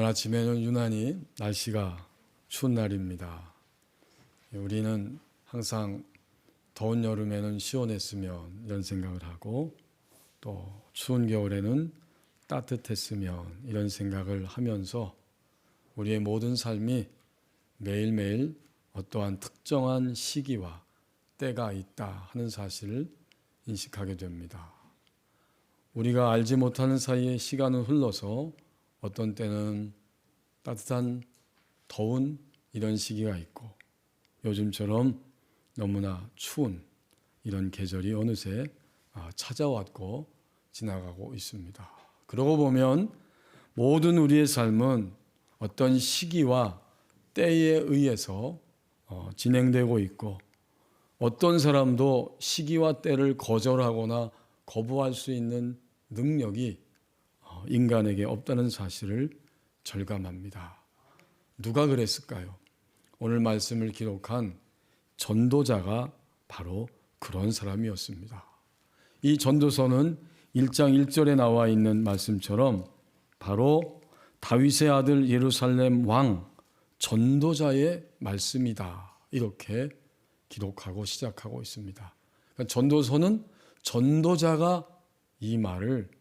아침에는 유난히 날씨가 추운 날입니다. 우리는 항상 더운 여름에는 시원했으면 이런 생각을 하고, 또 추운 겨울에는 따뜻했으면 이런 생각을 하면서 우리의 모든 삶이 매일매일 어떠한 특정한 시기와 때가 있다 하는 사실을 인식하게 됩니다. 우리가 알지 못하는 사이에 시간은 흘러서 어떤 때는 따뜻한 더운 이런 시기가 있고, 요즘처럼 너무나 추운 이런 계절이 어느새 찾아왔고 지나가고 있습니다. 그러고 보면 모든 우리의 삶은 어떤 시기와 때에 의해서 진행되고 있고, 어떤 사람도 시기와 때를 거절하거나 거부할 수 있는 능력이 인간에게 없다는 사실을 절감합니다. 누가 그랬을까요? 오늘 말씀을 기록한 전도자가 바로 그런 사람이었습니다. 이 전도서는 1장 1절에 나와 있는 말씀처럼 바로 다윗의 아들 예루살렘 왕 전도자의 말씀이다, 이렇게 기록하고 시작하고 있습니다. 그러니까 전도서는 전도자가 이 말을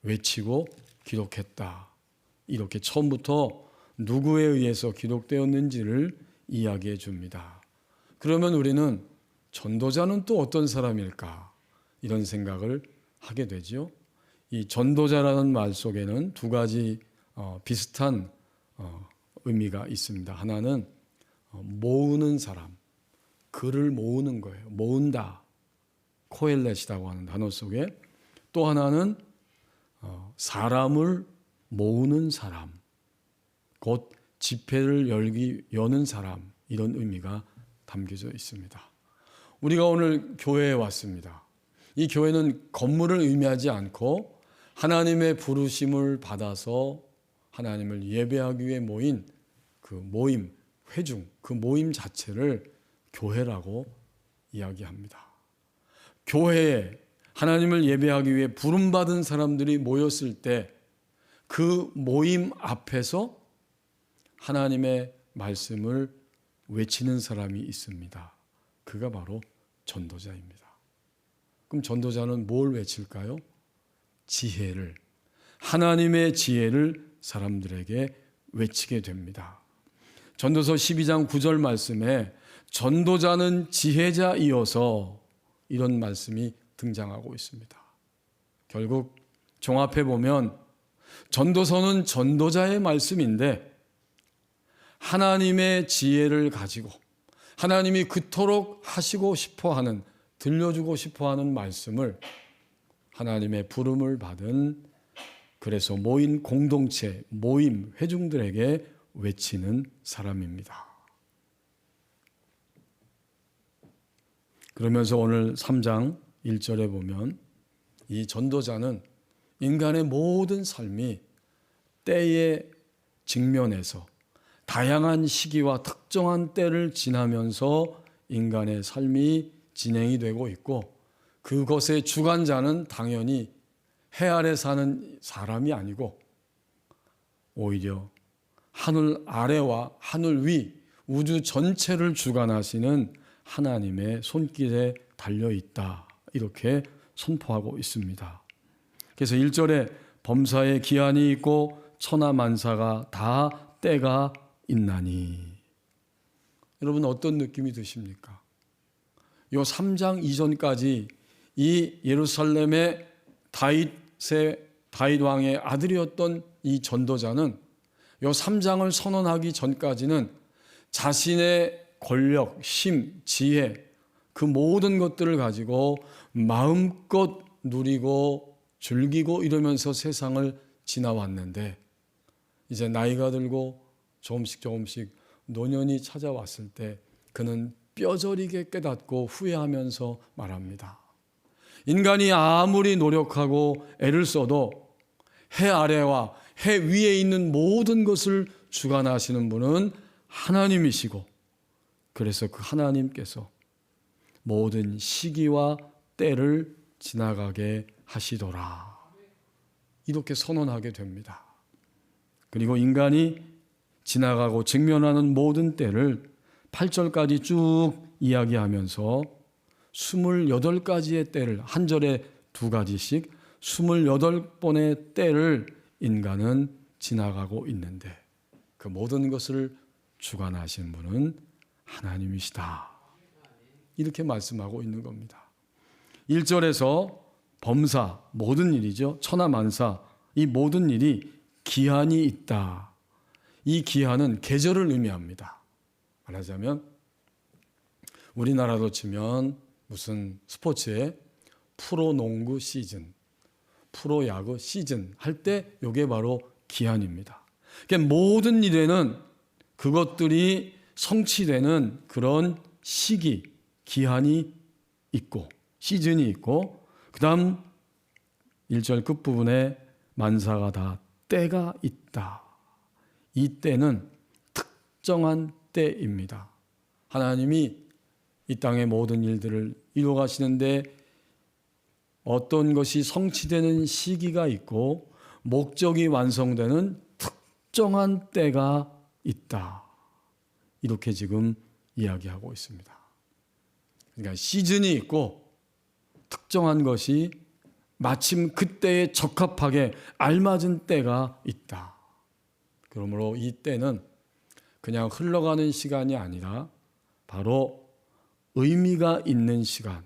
외치고 기록했다, 이렇게 처음부터 누구에 의해서 기록되었는지를 이야기해 줍니다. 그러면 우리는 전도자는 또 어떤 사람일까, 이런 생각을 하게 되죠. 이 전도자라는 말 속에는 두 가지 비슷한 의미가 있습니다. 하나는 모으는 사람, 글을 모으는 거예요. 모은다, 코엘렛이라고 하는 단어 속에. 또 하나는 사람을 모으는 사람, 곧 집회를 여는 사람, 이런 의미가 담겨져 있습니다. 우리가 오늘 교회에 왔습니다. 이 교회는 건물을 의미하지 않고 하나님의 부르심을 받아서 하나님을 예배하기 위해 모인 그 모임, 회중, 그 모임 자체를 교회라고 이야기합니다. 교회에 하나님을 예배하기 위해 부름받은 사람들이 모였을 때 그 모임 앞에서 하나님의 말씀을 외치는 사람이 있습니다. 그가 바로 전도자입니다. 그럼 전도자는 뭘 외칠까요? 지혜를, 하나님의 지혜를 사람들에게 외치게 됩니다. 전도서 12장 9절 말씀에 전도자는 지혜자이어서 이런 말씀이 등장하고 있습니다. 결국 종합해 보면 전도서는 전도자의 말씀인데, 하나님의 지혜를 가지고 하나님이 그토록 하시고 싶어하는, 들려주고 싶어하는 말씀을 하나님의 부름을 받은, 그래서 모인 공동체, 모임, 회중들에게 외치는 사람입니다. 그러면서 오늘 3장 1절에 보면 이 전도자는 인간의 모든 삶이 때의 직면에서 다양한 시기와 특정한 때를 지나면서 인간의 삶이 진행이 되고 있고, 그것의 주관자는 당연히 해 아래 사는 사람이 아니고 오히려 하늘 아래와 하늘 위, 우주 전체를 주관하시는 하나님의 손길에 달려있다, 이렇게 선포하고 있습니다. 그래서 1절에 범사에 기한이 있고 천하만사가 다 때가 있나니. 여러분 어떤 느낌이 드십니까? 요 3장 이전까지 이 예루살렘의 다윗 왕의 아들이었던 이 전도자는 요 3장을 선언하기 전까지는 자신의 권력, 힘, 지혜, 그 모든 것들을 가지고 마음껏 누리고 즐기고 이러면서 세상을 지나왔는데, 이제 나이가 들고 조금씩 노년이 찾아왔을 때 그는 뼈저리게 깨닫고 후회하면서 말합니다. 인간이 아무리 노력하고 애를 써도 해 아래와 해 위에 있는 모든 것을 주관하시는 분은 하나님이시고, 그래서 그 하나님께서 모든 시기와 때를 지나가게 하시더라, 이렇게 선언하게 됩니다. 그리고 인간이 지나가고 직면하는 모든 때를 8절까지 쭉 이야기하면서 28가지의 때를, 한 절에 2가지씩 28번의 때를 인간은 지나가고 있는데 그 모든 것을 주관하신 분은 하나님이시다. 이렇게 말씀하고 있는 겁니다. 1절에서 범사, 모든 일이죠. 천하만사, 이 모든 일이 기한이 있다. 이 기한은 계절을 의미합니다. 말하자면 우리나라로 치면 무슨 스포츠에 프로농구 시즌, 프로야구 시즌 할 때 이게 바로 기한입니다. 그러니까 모든 일에는 그것들이 성취되는 그런 시기, 기한이 있고 시즌이 있고 그 다음 1절 끝부분에 만사가 다 때가 있다. 이 때는 특정한 때입니다. 하나님이 이 땅의 모든 일들을 이루어 가시는데 어떤 것이 성취되는 시기가 있고 목적이 완성되는 특정한 때가 있다. 이렇게 지금 이야기하고 있습니다. 그러니까 시즌이 있고 특정한 것이 마침 그때에 적합하게 알맞은 때가 있다. 그러므로 이 때는 그냥 흘러가는 시간이 아니라 바로 의미가 있는 시간,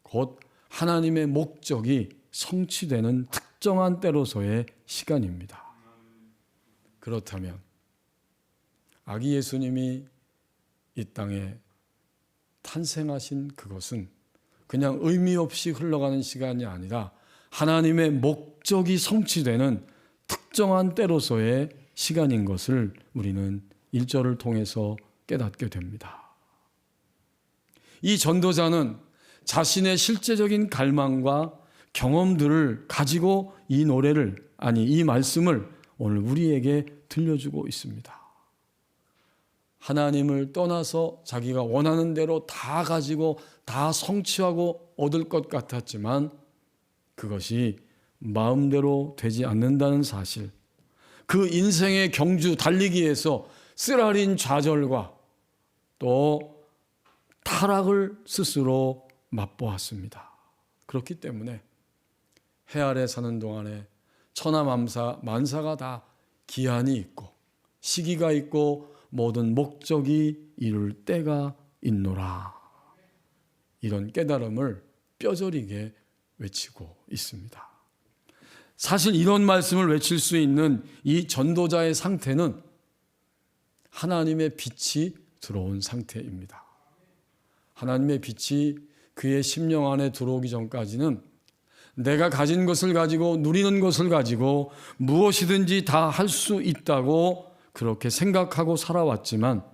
곧 하나님의 목적이 성취되는 특정한 때로서의 시간입니다. 그렇다면 아기 예수님이 이 땅에 탄생하신 그것은 그냥 의미 없이 흘러가는 시간이 아니라 하나님의 목적이 성취되는 특정한 때로서의 시간인 것을 우리는 1절을 통해서 깨닫게 됩니다. 이 전도자는 자신의 실제적인 갈망과 경험들을 가지고 이 노래를, 아니 이 말씀을 오늘 우리에게 들려주고 있습니다. 하나님을 떠나서 자기가 원하는 대로 다 가지고 다 성취하고 얻을 것 같았지만 그것이 마음대로 되지 않는다는 사실, 그 인생의 경주 달리기에서 쓰라린 좌절과 또 타락을 스스로 맛보았습니다. 그렇기 때문에 해 아래 사는 동안에 천하만사가 다 기한이 있고 시기가 있고 모든 목적이 이룰 때가 있노라. 이런 깨달음을 뼈저리게 외치고 있습니다. 사실 이런 말씀을 외칠 수 있는 이 전도자의 상태는 하나님의 빛이 들어온 상태입니다. 하나님의 빛이 그의 심령 안에 들어오기 전까지는 내가 가진 것을 가지고 누리는 것을 가지고 무엇이든지 다 할 수 있다고 그렇게 생각하고 살아왔지만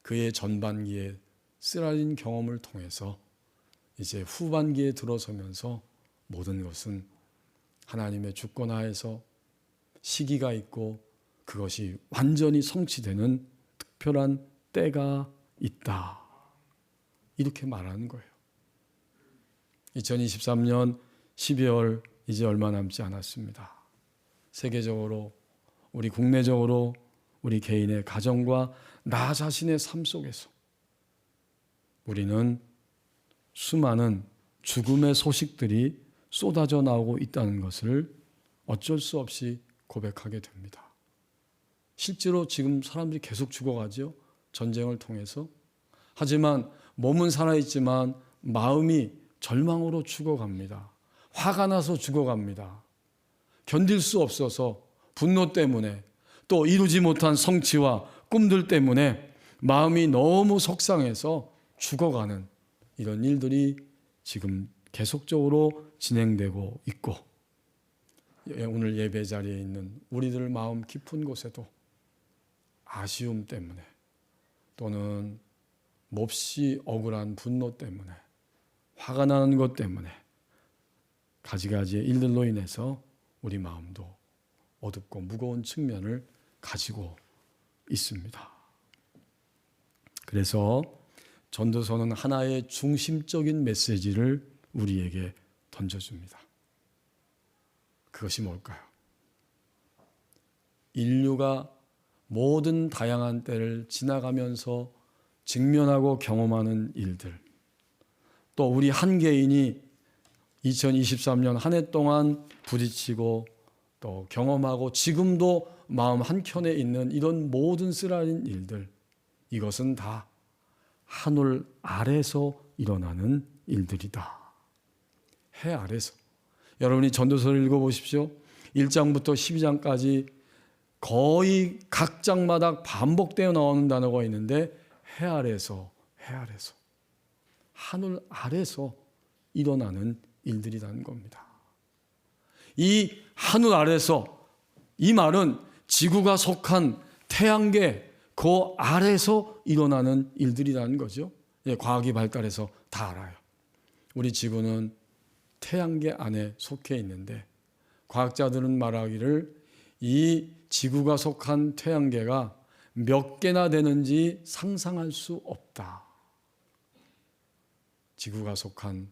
그의 전반기에 쓰라린 경험을 통해서 이제 후반기에 들어서면서 모든 것은 하나님의 주권하에서 시기가 있고 그것이 완전히 성취되는 특별한 때가 있다. 이렇게 말하는 거예요. 2023년 12월 이제 얼마 남지 않았습니다. 세계적으로 우리 국내적으로 우리 개인의 가정과 나 자신의 삶 속에서 우리는 수많은 죽음의 소식들이 쏟아져 나오고 있다는 것을 어쩔 수 없이 고백하게 됩니다. 실제로 지금 사람들이 계속 죽어가죠. 전쟁을 통해서. 하지만 몸은 살아있지만 마음이 절망으로 죽어갑니다. 화가 나서 죽어갑니다. 견딜 수 없어서 분노 때문에 또 이루지 못한 성취와 꿈들 때문에 마음이 너무 속상해서 죽어가는 이런 일들이 지금 계속적으로 진행되고 있고 오늘 예배 자리에 있는 우리들 마음 깊은 곳에도 아쉬움 때문에 또는 몹시 억울한 분노 때문에 화가 나는 것 때문에 가지가지의 일들로 인해서 우리 마음도 어둡고 무거운 측면을 가지고 있습니다. 그래서 전도서는 하나의 중심적인 메시지를 우리에게 던져줍니다. 그것이 뭘까요? 인류가 모든 다양한 때를 지나가면서 직면하고 경험하는 일들, 또 우리 한 개인이 2023년 한 해 동안 부딪히고 또 경험하고 지금도 마음 한켠에 있는 이런 모든 쓰라린 일들, 이것은 다 하늘 아래서 일어나는 일들이다. 해 아래서. 여러분이 전도서를 읽어보십시오. 1장부터 12장까지 거의 각 장마다 반복되어 나오는 단어가 있는데 해 아래서, 해 아래서, 하늘 아래서 일어나는 일들이라는 겁니다. 이 하늘 아래서, 이 말은 지구가 속한 태양계 그 아래서 일어나는 일들이라는 거죠. 예, 과학이 발달해서 다 알아요. 우리 지구는 태양계 안에 속해 있는데 과학자들은 말하기를 이 지구가 속한 태양계가 몇 개나 되는지 상상할 수 없다. 지구가 속한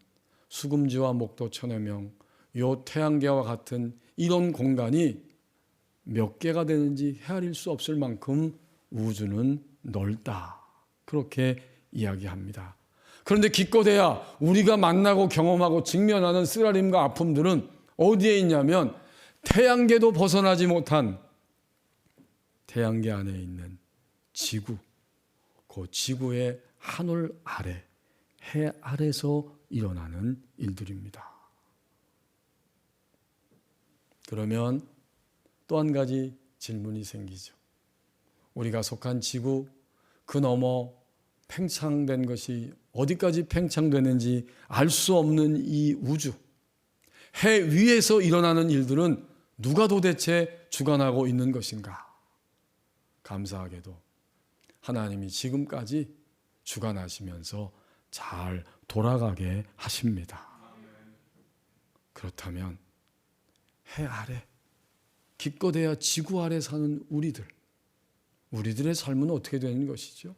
수금지와 목도 천여 명, 요 태양계와 같은 이런 공간이 몇 개가 되는지 헤아릴 수 없을 만큼 우주는 넓다. 그렇게 이야기합니다. 그런데 기껏해야 우리가 만나고 경험하고 직면하는 쓰라림과 아픔들은 어디에 있냐면 태양계도 벗어나지 못한 태양계 안에 있는 지구, 그 지구의 하늘 아래, 해 아래서 일어나는 일들입니다. 그러면 또 한 가지 질문이 생기죠. 우리가 속한 지구 그 너머 팽창된 것이 어디까지 팽창되는지 알 수 없는 이 우주, 해 위에서 일어나는 일들은 누가 도대체 주관하고 있는 것인가? 감사하게도 하나님이 지금까지 주관하시면서 잘 돌아가게 하십니다. 그렇다면 해 아래, 기껏해야 지구 아래 사는 우리들의 삶은 어떻게 되는 것이죠?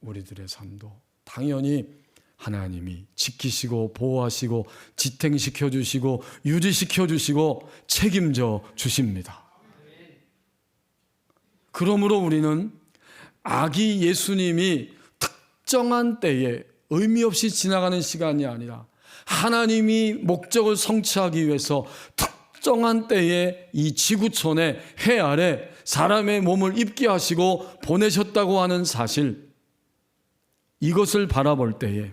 우리들의 삶도 당연히 하나님이 지키시고 보호하시고 지탱시켜 주시고 유지시켜 주시고 책임져 주십니다. 그러므로 우리는 아기 예수님이 특정한 때에 의미 없이 지나가는 시간이 아니라 하나님이 목적을 성취하기 위해서 특정한 때에 이 지구촌에 해 아래 사람의 몸을 입게 하시고 보내셨다고 하는 사실, 이것을 바라볼 때에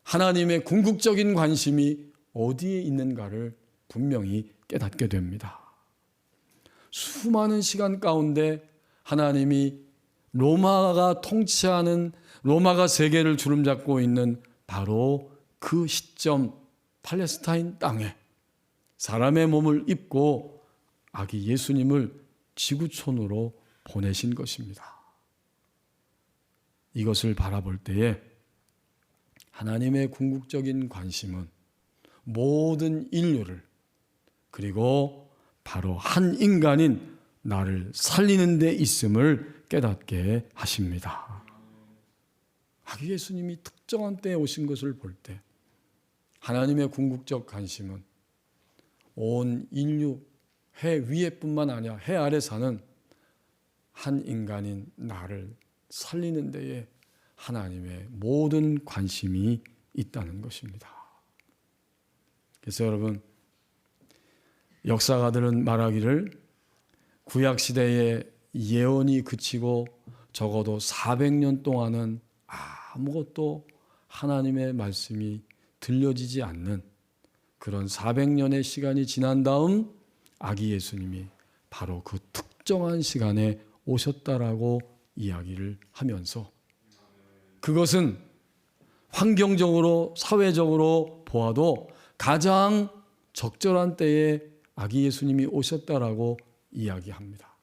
하나님의 궁극적인 관심이 어디에 있는가를 분명히 깨닫게 됩니다. 수많은 시간 가운데 하나님이 로마가 통치하는, 로마가 세계를 주름잡고 있는 바로 그 시점, 팔레스타인 땅에 사람의 몸을 입고 아기 예수님을 지구촌으로 보내신 것입니다. 이것을 바라볼 때에 하나님의 궁극적인 관심은 모든 인류를, 그리고 바로 한 인간인 나를 살리는 데 있음을 깨닫게 하십니다. 아기 예수님이 특정한 때에 오신 것을 볼 때 하나님의 궁극적 관심은 온 인류, 해 위에뿐만 아니라 해 아래 사는 한 인간인 나를 살리는 데에 하나님의 모든 관심이 있다는 것입니다. 그래서 여러분, 역사가들은 말하기를 구약시대의 예언이 그치고 적어도 400년 동안은 아무것도 하나님의 말씀이 들려지지 않는 그런 400년의 시간이 지난 다음 아기 예수님이 바로 그 특정한 시간에 오셨다라고 이야기를 하면서, 그것은 환경적으로 사회적으로 보아도 가장 적절한 때에 아기 예수님이 오셨다라고 이야기합니다.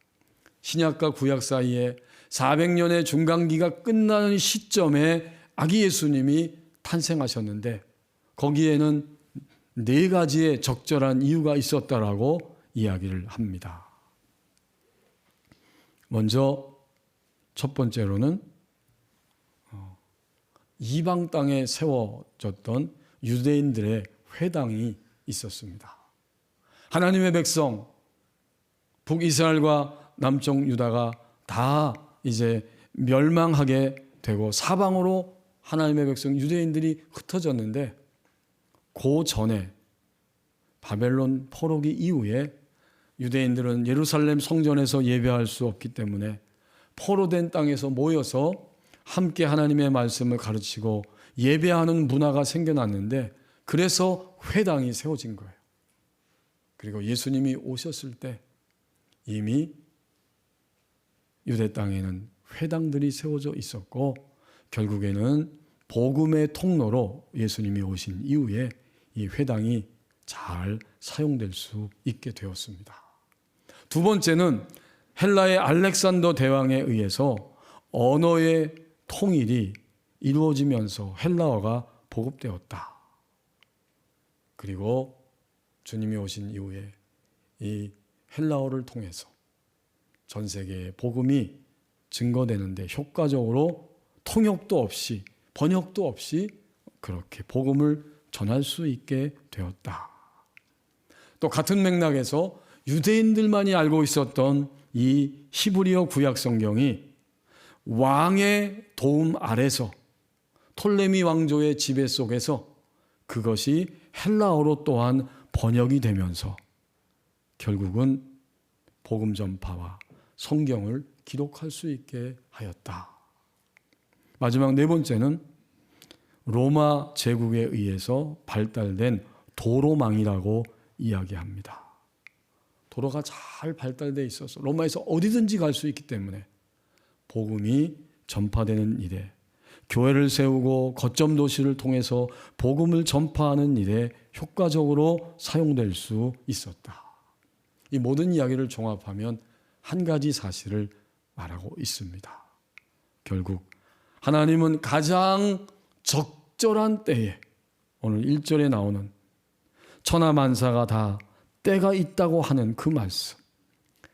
신약과 구약 사이에 400년의 중간기가 끝나는 시점에 아기 예수님이 탄생하셨는데 거기에는 4가지의 적절한 이유가 있었다라고 이야기를 합니다. 먼저 첫 번째로는 이방 땅에 세워졌던 유대인들의 회당이 있었습니다. 하나님의 백성, 북이스라엘과 남쪽 유다가 다 이제 멸망하게 되고 사방으로 하나님의 백성 유대인들이 흩어졌는데, 그 전에 바벨론 포로기 이후에 유대인들은 예루살렘 성전에서 예배할 수 없기 때문에 포로된 땅에서 모여서 함께 하나님의 말씀을 가르치고 예배하는 문화가 생겨났는데, 그래서 회당이 세워진 거예요. 그리고 예수님이 오셨을 때 이미 유대 땅에는 회당들이 세워져 있었고, 결국에는 복음의 통로로 예수님이 오신 이후에 이 회당이 잘 사용될 수 있게 되었습니다. 두 번째는 헬라의 알렉산더 대왕에 의해서 언어의 통일이 이루어지면서 헬라어가 보급되었다. 그리고 주님이 오신 이후에 이 헬라어를 통해서 전 세계에 복음이 증거되는데 효과적으로 통역도 없이 번역도 없이 그렇게 복음을 전할 수 있게 되었다. 또 같은 맥락에서 유대인들만이 알고 있었던 이 히브리어 구약 성경이 왕의 도움 아래서 톨레미 왕조의 지배 속에서 그것이 헬라어로 또한 번역이 되면서 결국은 복음 전파와 성경을 기록할 수 있게 하였다. 마지막 네 번째는 로마 제국에 의해서 발달된 도로망이라고 이야기합니다. 도로가 잘 발달되어 있어서 로마에서 어디든지 갈 수 있기 때문에 복음이 전파되는 일에, 교회를 세우고 거점 도시를 통해서 복음을 전파하는 일에 효과적으로 사용될 수 있었다. 이 모든 이야기를 종합하면 한 가지 사실을 말하고 있습니다. 결국 하나님은 가장 적절한 때에, 오늘 1절에 나오는 천하만사가 다 때가 있다고 하는 그 말씀,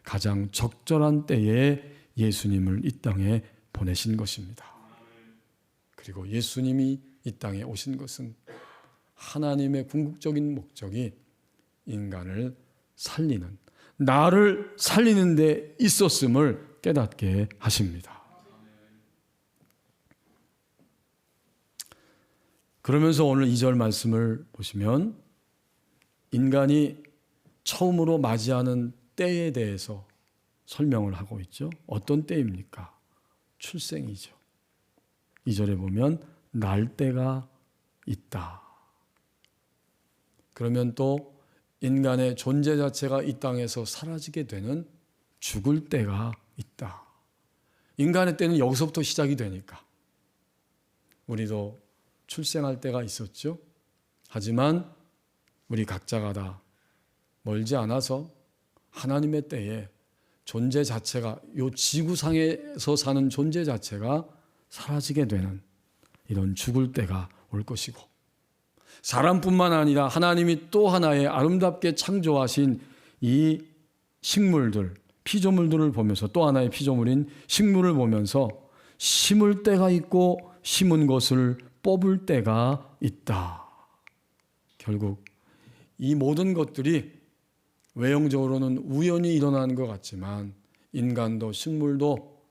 가장 적절한 때에 예수님을 이 땅에 보내신 것입니다. 그리고 예수님이 이 땅에 오신 것은 하나님의 궁극적인 목적이 인간을 살리는, 나를 살리는 데 있었음을 깨닫게 하십니다. 그러면서 오늘 2절 말씀을 보시면 인간이 처음으로 맞이하는 때에 대해서 설명을 하고 있죠. 어떤 때입니까? 출생이죠. 2절에 보면 날 때가 있다. 그러면 또 인간의 존재 자체가 이 땅에서 사라지게 되는 죽을 때가 있다. 인간의 때는 여기서부터 시작이 되니까 우리도 출생할 때가 있었죠. 하지만 우리 각자가 다 멀지 않아서 하나님의 때에 존재 자체가, 이 지구상에서 사는 존재 자체가 사라지게 되는 이런 죽을 때가 올 것이고, 사람뿐만 아니라 하나님이 또 하나의 아름답게 창조하신 이 식물들, 피조물들을 보면서, 또 하나의 피조물인 식물을 보면서 심을 때가 있고 심은 것을 뽑을 때가 있다. 결국 이 모든 것들이 외형적으로는 우연히 일어나는 것 같지만 인간도 식물도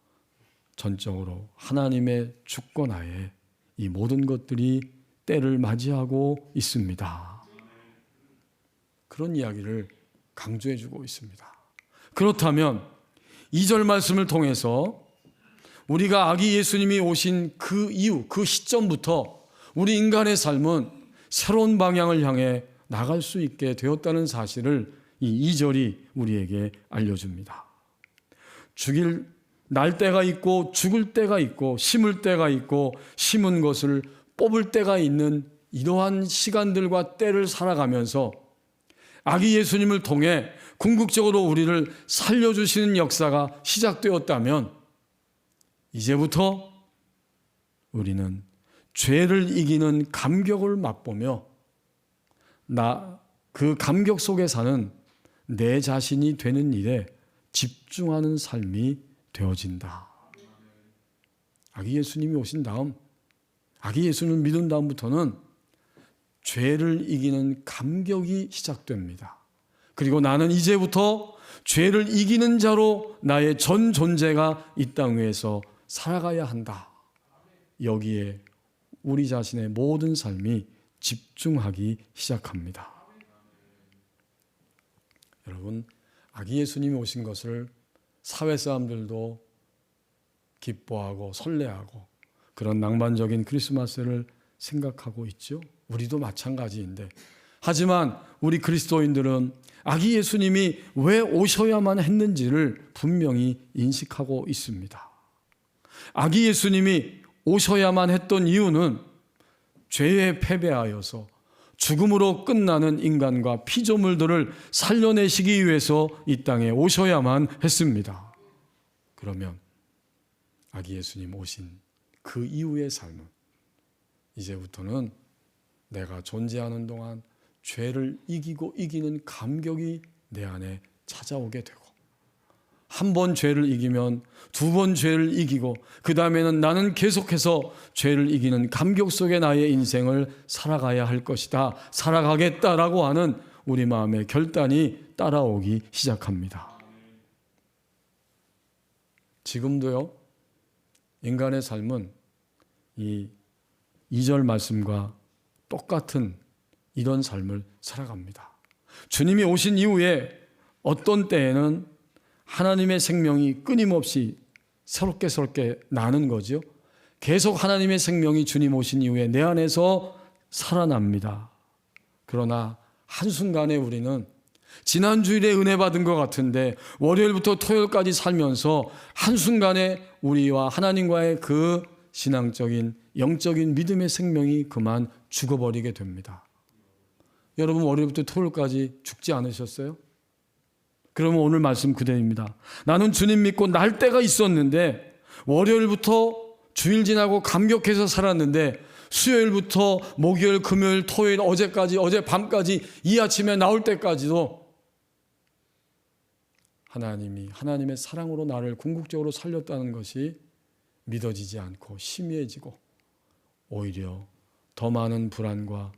전적으로 하나님의 주권하에 이 모든 것들이 때를 맞이하고 있습니다. 그런 이야기를 강조해주고 있습니다. 그렇다면 2절 말씀을 통해서 우리가 아기 예수님이 오신 그 이후, 그 시점부터 우리 인간의 삶은 새로운 방향을 향해 나갈 수 있게 되었다는 사실을 이 2절이 우리에게 알려줍니다. 날 때가 있고 죽을 때가 있고 심을 때가 있고 심은 것을 뽑을 때가 있는 이러한 시간들과 때를 살아가면서 아기 예수님을 통해 궁극적으로 우리를 살려주시는 역사가 시작되었다면 이제부터 우리는 죄를 이기는 감격을 맛보며 그 감격 속에 사는 내 자신이 되는 일에 집중하는 삶이 되어진다. 아기 예수님이 오신 다음, 아기 예수님을 믿은 다음부터는 죄를 이기는 감격이 시작됩니다. 그리고 나는 이제부터 죄를 이기는 자로 나의 전 존재가 이 땅 위에서 살아가야 한다. 여기에 우리 자신의 모든 삶이 집중하기 시작합니다. 여러분, 아기 예수님이 오신 것을 사회 사람들도 기뻐하고 설레하고 그런 낭만적인 크리스마스를 생각하고 있죠. 우리도 마찬가지인데, 하지만 우리 그리스도인들은 아기 예수님이 왜 오셔야만 했는지를 분명히 인식하고 있습니다. 아기 예수님이 오셔야만 했던 이유는 죄에 패배하여서 죽음으로 끝나는 인간과 피조물들을 살려내시기 위해서 이 땅에 오셔야만 했습니다. 그러면 아기 예수님 오신 그 이후의 삶은 이제부터는 내가 존재하는 동안 죄를 이기고 이기는 감격이 내 안에 찾아오게 되고, 한 번 죄를 이기면 두 번 죄를 이기고 그 다음에는 나는 계속해서 죄를 이기는 감격 속에 나의 인생을 살아가야 할 것이다, 살아가겠다라고 하는 우리 마음의 결단이 따라오기 시작합니다. 지금도요, 인간의 삶은 이 2절 말씀과 똑같은 이런 삶을 살아갑니다. 주님이 오신 이후에 어떤 때에는 하나님의 생명이 끊임없이 새롭게 나는 거죠. 계속 하나님의 생명이 주님 오신 이후에 내 안에서 살아납니다. 그러나 한순간에 우리는 지난주일에 은혜 받은 것 같은데 월요일부터 토요일까지 살면서 한순간에 우리와 하나님과의 그 신앙적인 영적인 믿음의 생명이 그만 죽어버리게 됩니다. 여러분, 월요일부터 토요일까지 죽지 않으셨어요? 그러면 오늘 말씀 그대로입니다. 나는 주님 믿고 날 때가 있었는데 월요일부터 주일 지나고 감격해서 살았는데 수요일부터 목요일, 금요일, 토요일, 어제까지, 어제 밤까지, 이 아침에 나올 때까지도 하나님이 하나님의 사랑으로 나를 궁극적으로 살렸다는 것이 믿어지지 않고 희미해지고 오히려 더 많은 불안과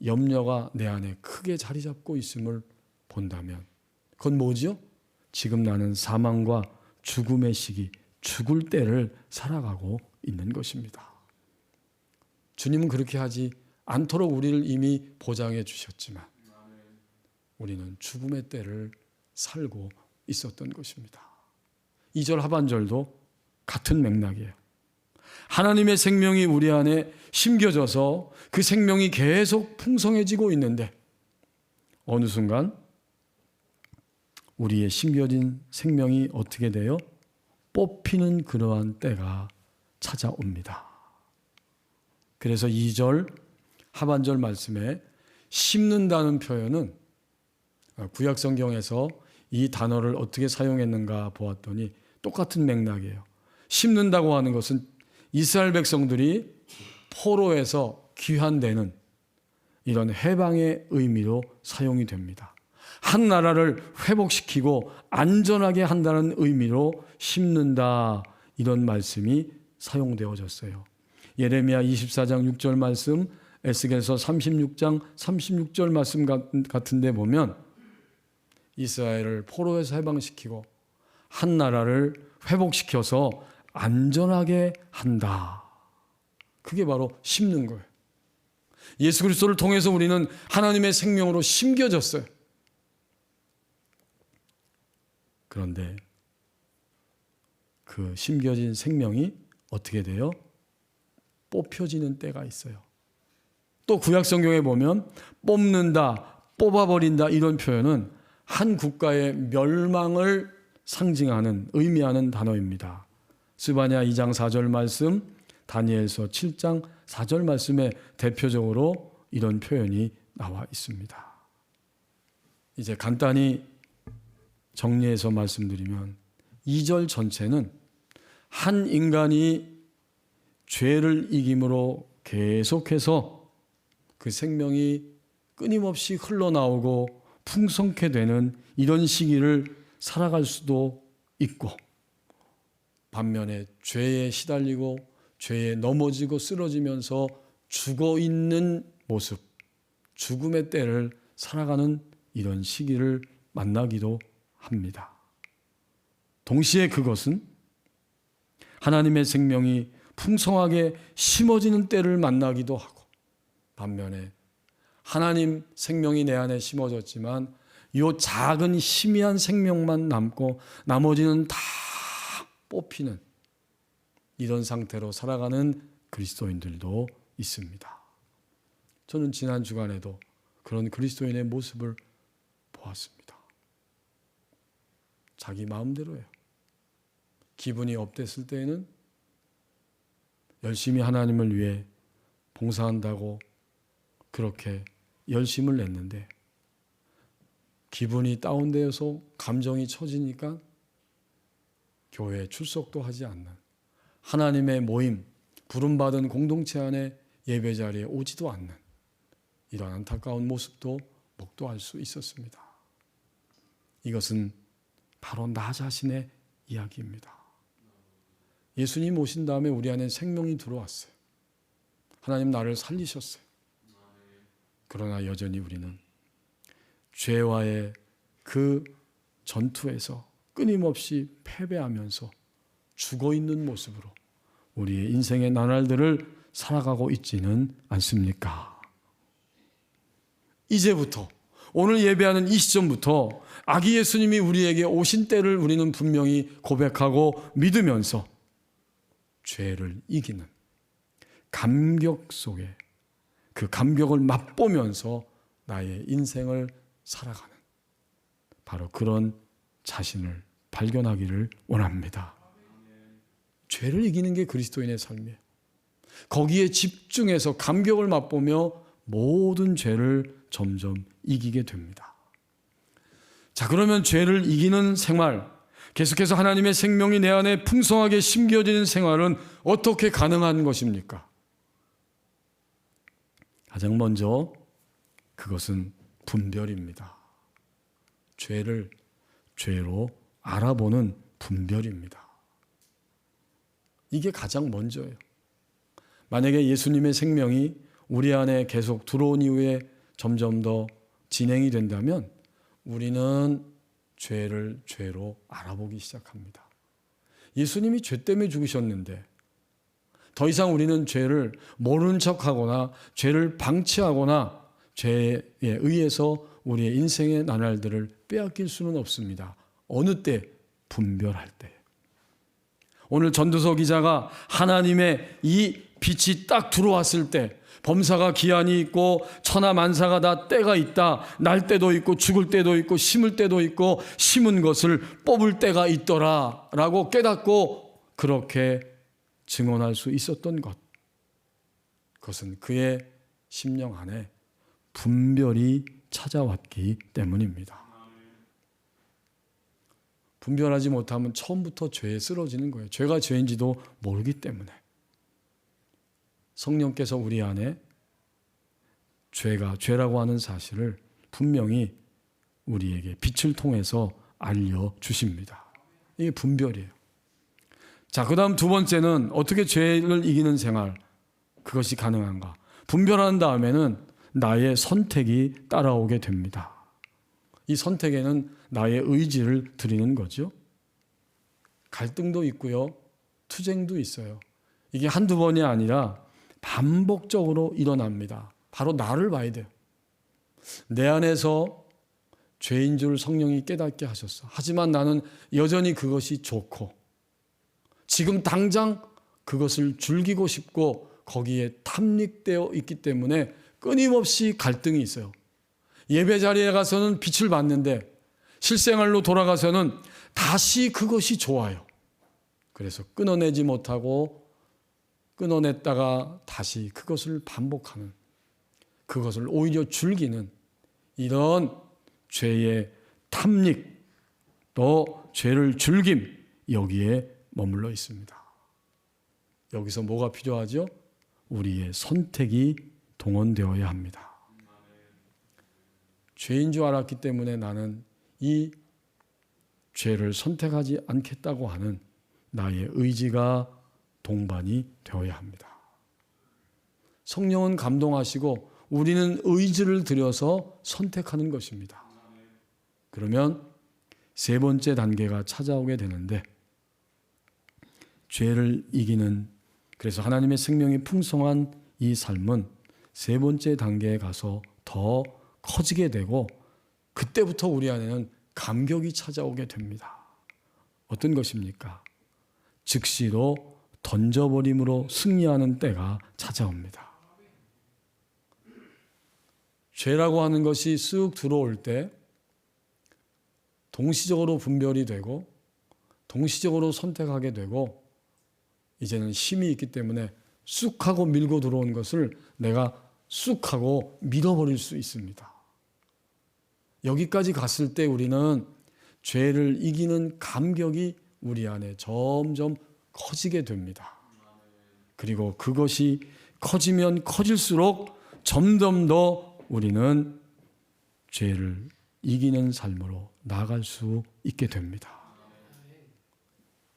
염려가 내 안에 크게 자리 잡고 있음을 본다면 그건 뭐죠? 지금 나는 사망과 죽음의 시기, 죽을 때를 살아가고 있는 것입니다. 주님은 그렇게 하지 않도록 우리를 이미 보장해 주셨지만 우리는 죽음의 때를 살고 있었던 것입니다. 2절 하반절도 같은 맥락이에요. 하나님의 생명이 우리 안에 심겨져서 그 생명이 계속 풍성해지고 있는데 어느 순간 우리의 심겨진 생명이 어떻게 돼요? 뽑히는 그러한 때가 찾아옵니다. 그래서 2절 하반절 말씀에 심는다는 표현은 구약 성경에서 이 단어를 어떻게 사용했는가 보았더니 똑같은 맥락이에요. 심는다고 하는 것은 이스라엘 백성들이 포로에서 귀환되는 이런 해방의 의미로 사용이 됩니다. 한 나라를 회복시키고 안전하게 한다는 의미로 심는다, 이런 말씀이 사용되어졌어요. 예레미야 24장 6절 말씀, 에스겔서 36장 36절 말씀 같은 데 보면 이스라엘을 포로에서 해방시키고 한 나라를 회복시켜서 안전하게 한다. 그게 바로 심는 거예요. 예수 그리스도를 통해서 우리는 하나님의 생명으로 심겨졌어요. 그런데 그 심겨진 생명이 어떻게 돼요? 뽑혀지는 때가 있어요. 또 구약 성경에 보면 뽑는다, 뽑아버린다, 이런 표현은 한 국가의 멸망을 상징하는, 의미하는 단어입니다. 스바냐 2장 4절 말씀, 다니엘서 7장 4절 말씀에 대표적으로 이런 표현이 나와 있습니다. 이제 간단히 정리해서 말씀드리면 2절 전체는 한 인간이 죄를 이김으로 계속해서 그 생명이 끊임없이 흘러나오고 풍성케 되는 이런 시기를 살아갈 수도 있고, 반면에 죄에 시달리고 죄에 넘어지고 쓰러지면서 죽어 있는 모습, 죽음의 때를 살아가는 이런 시기를 만나기도 합니다. 동시에 그것은 하나님의 생명이 풍성하게 심어지는 때를 만나기도 하고, 반면에 하나님 생명이 내 안에 심어졌지만 이 작은 희미한 생명만 남고 나머지는 다 뽑히는 이런 상태로 살아가는 그리스도인들도 있습니다. 저는 지난 주간에도 그런 그리스도인의 모습을 보았습니다. 자기 마음대로예요. 기분이 업됐을 때에는 열심히 하나님을 위해 봉사한다고 그렇게 열심을 냈는데, 기분이 다운되어서 감정이 처지니까 교회에 출석도 하지 않는, 하나님의 모임, 부름받은 공동체 안에 예배 자리에 오지도 않는 이런 안타까운 모습도 목도할 수 있었습니다. 이것은 바로 나 자신의 이야기입니다. 예수님 오신 다음에 우리 안에 생명이 들어왔어요. 하나님 나를 살리셨어요. 그러나 여전히 우리는 죄와의 그 전투에서 끊임없이 패배하면서 죽어있는 모습으로 우리의 인생의 나날들을 살아가고 있지는 않습니까? 이제부터, 오늘 예배하는 이 시점부터 아기 예수님이 우리에게 오신 때를 우리는 분명히 고백하고 믿으면서 죄를 이기는 감격 속에, 그 감격을 맛보면서 나의 인생을 살아가는 바로 그런 자신을 발견하기를 원합니다. 죄를 이기는 게 그리스도인의 삶이에요. 거기에 집중해서 감격을 맛보며 모든 죄를 점점 이기게 됩니다. 자, 그러면 죄를 이기는 생활, 계속해서 하나님의 생명이 내 안에 풍성하게 심겨지는 생활은 어떻게 가능한 것입니까? 가장 먼저 그것은 분별입니다. 죄를 죄로 알아보는 분별입니다. 이게 가장 먼저예요. 만약에 예수님의 생명이 우리 안에 계속 들어온 이후에 점점 더 진행이 된다면 우리는 죄를 죄로 알아보기 시작합니다. 예수님이 죄 때문에 죽으셨는데 더 이상 우리는 죄를 모르는 척하거나 죄를 방치하거나 죄에 의해서 우리의 인생의 나날들을 빼앗길 수는 없습니다. 어느 때? 분별할 때. 오늘 전도서 기자가 하나님의 이 빛이 딱 들어왔을 때, 범사가 기한이 있고 천하 만사가 다 때가 있다, 날 때도 있고 죽을 때도 있고 심을 때도 있고 심은 것을 뽑을 때가 있더라 라고 깨닫고 그렇게 증언할 수 있었던 것, 그것은 그의 심령 안에 분별이 찾아왔기 때문입니다. 분별하지 못하면 처음부터 죄에 쓰러지는 거예요. 죄가 죄인지도 모르기 때문에. 성령께서 우리 안에 죄가 죄라고 하는 사실을 분명히 우리에게 빛을 통해서 알려주십니다. 이게 분별이에요. 자, 그 다음 두 번째는 어떻게 죄를 이기는 생활, 그것이 가능한가? 분별한 다음에는 나의 선택이 따라오게 됩니다. 이 선택에는 나의 의지를 드리는 거죠. 갈등도 있고요, 투쟁도 있어요. 이게 한두 번이 아니라 반복적으로 일어납니다. 바로 나를 봐야 돼요. 내 안에서 죄인 줄 성령이 깨닫게 하셨어. 하지만 나는 여전히 그것이 좋고 지금 당장 그것을 즐기고 싶고 거기에 탐닉되어 있기 때문에 끊임없이 갈등이 있어요. 예배 자리에 가서는 빛을 받는데 실생활로 돌아가서는 다시 그것이 좋아요. 그래서 끊어내지 못하고 끊어냈다가 다시 그것을 반복하는, 그것을 오히려 즐기는 이런 죄의 탐닉, 또 죄를 즐김, 여기에 머물러 있습니다. 여기서 뭐가 필요하죠? 우리의 선택이 동원되어야 합니다. 죄인 줄 알았기 때문에 나는 이 죄를 선택하지 않겠다고 하는 나의 의지가 동반이 되어야 합니다. 성령은 감동하시고 우리는 의지를 들여서 선택하는 것입니다. 그러면 세 번째 단계가 찾아오게 되는데, 죄를 이기는, 그래서 하나님의 생명이 풍성한 이 삶은 세 번째 단계에 가서 더 커지게 되고, 그때부터 우리 안에는 감격이 찾아오게 됩니다. 어떤 것입니까? 즉시로 던져버림으로 승리하는 때가 찾아옵니다. 죄라고 하는 것이 쓱 들어올 때 동시적으로 분별이 되고 동시적으로 선택하게 되고, 이제는 힘이 있기 때문에 쑥 하고 밀고 들어온 것을 내가 쑥 하고 밀어버릴 수 있습니다. 여기까지 갔을 때 우리는 죄를 이기는 감격이 우리 안에 점점 커지게 됩니다. 그리고 그것이 커지면 커질수록 점점 더 우리는 죄를 이기는 삶으로 나아갈 수 있게 됩니다.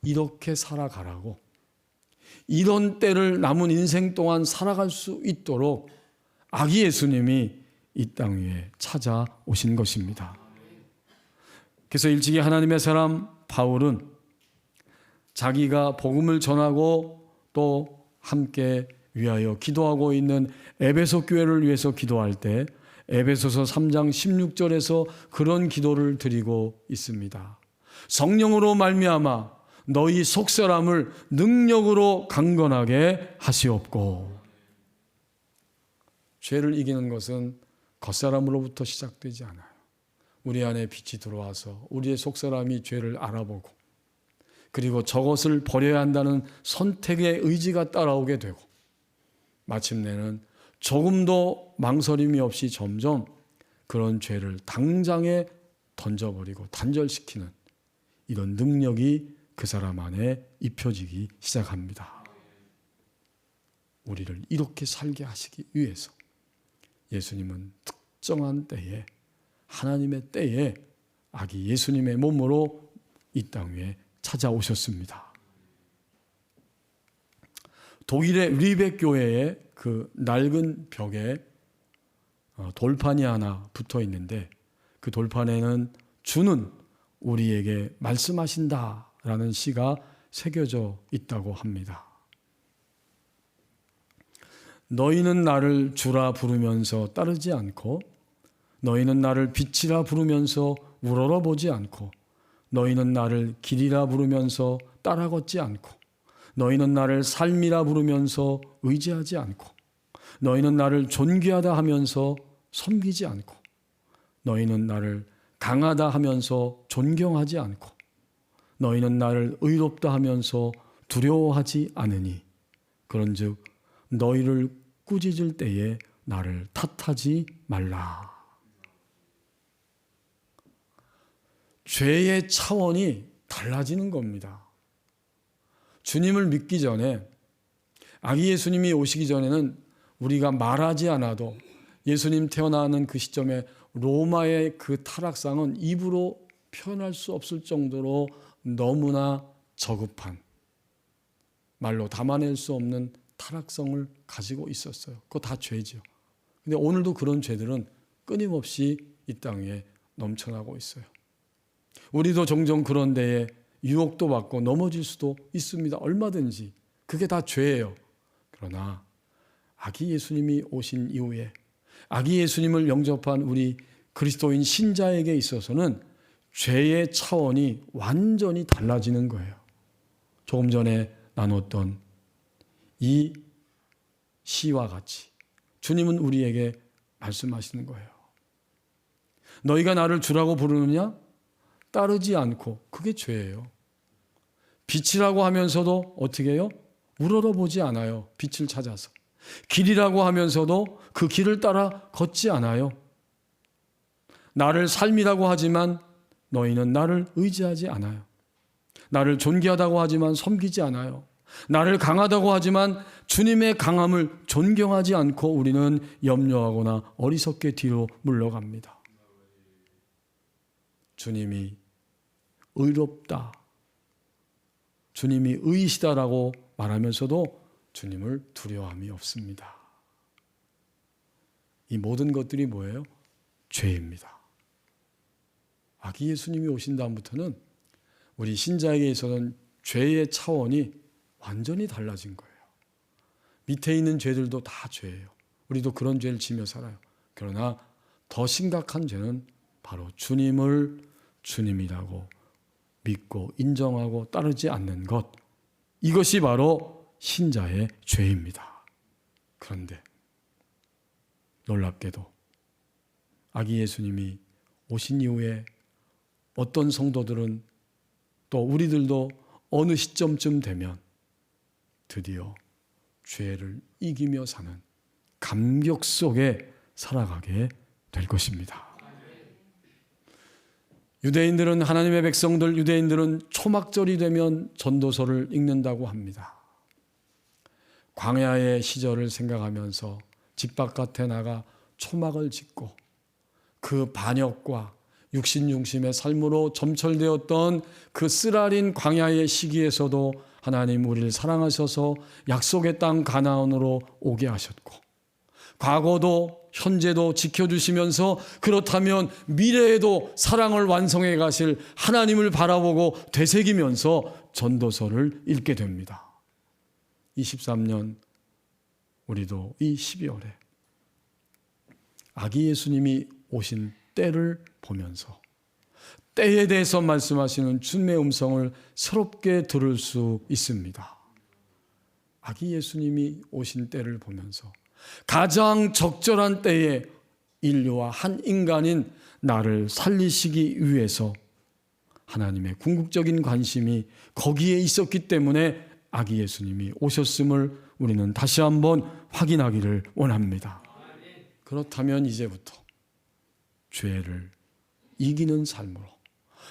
이렇게 살아가라고, 이런 때를 남은 인생 동안 살아갈 수 있도록 아기 예수님이 이 땅 위에 찾아오신 것입니다. 그래서 일찍이 하나님의 사람 바울은 자기가 복음을 전하고 또 함께 위하여 기도하고 있는 에베소 교회를 위해서 기도할 때 에베소서 3장 16절에서 그런 기도를 드리고 있습니다. 성령으로 말미암아 너희 속사람을 능력으로 강건하게 하시옵고. 죄를 이기는 것은 겉사람으로부터 시작되지 않아요. 우리 안에 빛이 들어와서 우리의 속사람이 죄를 알아보고, 그리고 저것을 버려야 한다는 선택의 의지가 따라오게 되고, 마침내는 조금도 망설임이 없이 점점 그런 죄를 당장에 던져버리고 단절시키는 이런 능력이 그 사람 안에 입혀지기 시작합니다. 우리를 이렇게 살게 하시기 위해서 예수님은 특정한 때에, 하나님의 때에 아기 예수님의 몸으로 이 땅 위에 찾아오셨습니다. 독일의 리백 교회에 그 낡은 벽에 돌판이 하나 붙어 있는데, 그 돌판에는 주는 우리에게 말씀하신다라는 시가 새겨져 있다고 합니다. 너희는 나를 주라 부르면서 따르지 않고, 너희는 나를 빛이라 부르면서 우러러보지 않고, 너희는 나를 길이라 부르면서 따라 걷지 않고, 너희는 나를 삶이라 부르면서 의지하지 않고, 너희는 나를 존귀하다 하면서 섬기지 않고, 너희는 나를 강하다 하면서 존경하지 않고, 너희는 나를 의롭다 하면서 두려워하지 않으니, 그런즉 너희를 꾸짖을 때에 나를 탓하지 말라. 죄의 차원이 달라지는 겁니다. 주님을 믿기 전에, 아기 예수님이 오시기 전에는 우리가 말하지 않아도 예수님 태어나는 그 시점에 로마의 그 타락상은 입으로 표현할 수 없을 정도로 너무나 저급한, 말로 담아낼 수 없는 타락성을 가지고 있었어요. 그거 다 죄죠. 근데 오늘도 그런 죄들은 끊임없이 이 땅에 넘쳐나고 있어요. 우리도 종종 그런 데에 유혹도 받고 넘어질 수도 있습니다. 얼마든지. 그게 다 죄예요. 그러나 아기 예수님이 오신 이후에 아기 예수님을 영접한 우리 그리스도인 신자에게 있어서는 죄의 차원이 완전히 달라지는 거예요. 조금 전에 나눴던 이 시와 같이 주님은 우리에게 말씀하시는 거예요. 너희가 나를 주라고 부르느냐? 따르지 않고, 그게 죄예요. 빛이라고 하면서도 어떻게 해요? 우러러보지 않아요. 빛을 찾아서. 길이라고 하면서도 그 길을 따라 걷지 않아요. 나를 삶이라고 하지만 너희는 나를 의지하지 않아요. 나를 존귀하다고 하지만 섬기지 않아요. 나를 강하다고 하지만 주님의 강함을 존경하지 않고 우리는 염려하거나 어리석게 뒤로 물러갑니다. 주님이 의롭다, 주님이 의이시다라고 말하면서도 주님을 두려워함이 없습니다. 이 모든 것들이 뭐예요? 죄입니다. 아기 예수님이 오신 다음부터는 우리 신자에게 있어서는 죄의 차원이 완전히 달라진 거예요. 밑에 있는 죄들도 다 죄예요. 우리도 그런 죄를 지며 살아요. 그러나 더 심각한 죄는 바로 주님을 주님이라고 믿고 인정하고 따르지 않는 것, 이것이 바로 신자의 죄입니다. 그런데 놀랍게도 아기 예수님이 오신 이후에 어떤 성도들은 또 우리들도 어느 시점쯤 되면 드디어 죄를 이기며 사는 감격 속에 살아가게 될 것입니다. 유대인들은 하나님의 백성들, 유대인들은 초막절이 되면 전도서를 읽는다고 합니다. 광야의 시절을 생각하면서 집 바깥에 나가 초막을 짓고 그 반역과 육신 중심의 삶으로 점철되었던 그 쓰라린 광야의 시기에서도 하나님 우리를 사랑하셔서 약속의 땅 가나안으로 오게 하셨고, 과거도 현재도 지켜주시면서 그렇다면 미래에도 사랑을 완성해 가실 하나님을 바라보고 되새기면서 전도서를 읽게 됩니다. 23년 우리도 이 12월에 아기 예수님이 오신 때를 보면서 때에 대해서 말씀하시는 주님의 음성을 새롭게 들을 수 있습니다. 아기 예수님이 오신 때를 보면서 가장 적절한 때에 인류와 한 인간인 나를 살리시기 위해서 하나님의 궁극적인 관심이 거기에 있었기 때문에 아기 예수님이 오셨음을 우리는 다시 한번 확인하기를 원합니다. 그렇다면 이제부터 죄를 이기는 삶으로,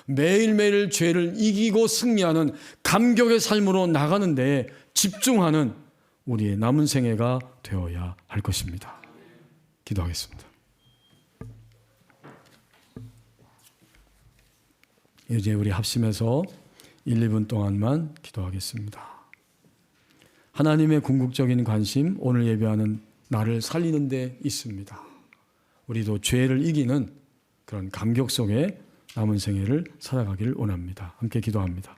매일매일 죄를 이기고 승리하는 감격의 삶으로 나가는 데에 집중하는 우리의 남은 생애가 되어야 할 것입니다. 기도하겠습니다. 이제 우리 합심해서 1, 2분 동안만 기도하겠습니다. 하나님의 궁극적인 관심, 오늘 예배하는 나를 살리는 데 있습니다. 우리도 죄를 이기는 그런 감격 속에 남은 생애를 살아가기를 원합니다. 함께 기도합니다.